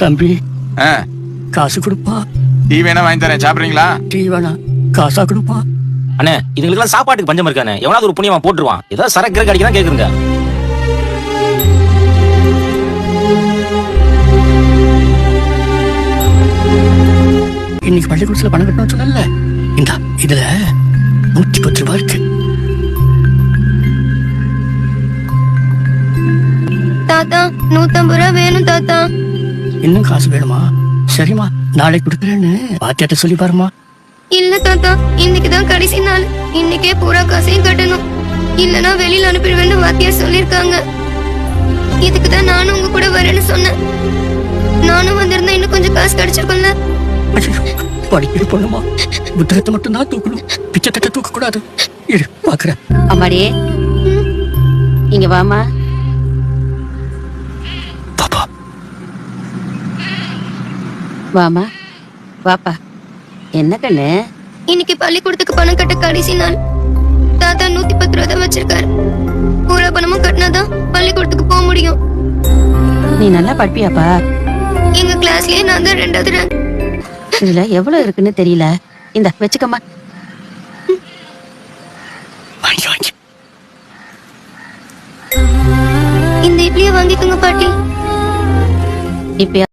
தம்பி காசு கொடுப்பா. டீ வேணா வாங்கி தரேன், சாப்பிடுறீங்களா? டீ வேணா, காசா கொடுப்பா. அண்ணே இதுங்களுக்கு சாப்பாட்டுக்கு பஞ்சம் இருக்கானே, எவனாவது ஒரு புண்ணியமா போட்டுருவான். ஏதாவது சரக்கு அடிக்கலாம் கேக்குறீங்க. இன்னைக்கு பள்ளிக்கூடத்துல பணம் கட்டணும் சொன்னல, இந்தா இதுல 110 ரூபாய் இருக்கு. தாத்தா 150 ரூபாய் வேணும் தாத்தா. இன்னும் காசு வேணுமா? சரிம்மா, நாளைக்கு கொடுக்குறேன்னு பாத்தியாட்ட சொல்லி பாருமா. இல்ல தாத்தா, இன்னைக்குதான் கடைசி நாள். இன்னைக்கே பூரா காசையும் கட்டணும், இல்லனா வெளியில அனுப்பிடுவேன்னு வாத்தியார் சொல்லிருக்காங்க. இதுக்குதான் நானும் உங்க கூட வரேன்னு சொன்னேன். நானும் வந்திருந்தா இன்னும் கொஞ்சம் காசு கிடைச்சிருக்கும்ல. படிக்கிற பொண்ணுமா, புத்தகத்தை மட்டும் தான் தூக்கணும், பிச்சை தட்ட தூக்க கூடாது. இரு பாக்குறேன். அம்மாடி இங்க வாமா. பாப்பா வாமா வாப்பா. என்ன கண்ணு? இன்னைக்கு பள்ளிக்கூடத்துக்கு பணம் கட்ட கடைசி நாள். தாத்தா 110 ரூபாய் தான் வச்சிருக்காரு. பூரா பணமும் கட்டினாதான் பள்ளிக்கூடத்துக்கு போக முடியும். நீ நல்லா படிப்பியாப்பா? எங்க கிளாஸ்லயே நான் தான் 2வது ரேங்க். இதுல எவ்வளவு இருக்குன்னு தெரியல. இந்த வச்சுக்கம்மா. வாங்கி இந்த இட்லியை வாங்கிக்கோங்க பாட்டி. இப்ப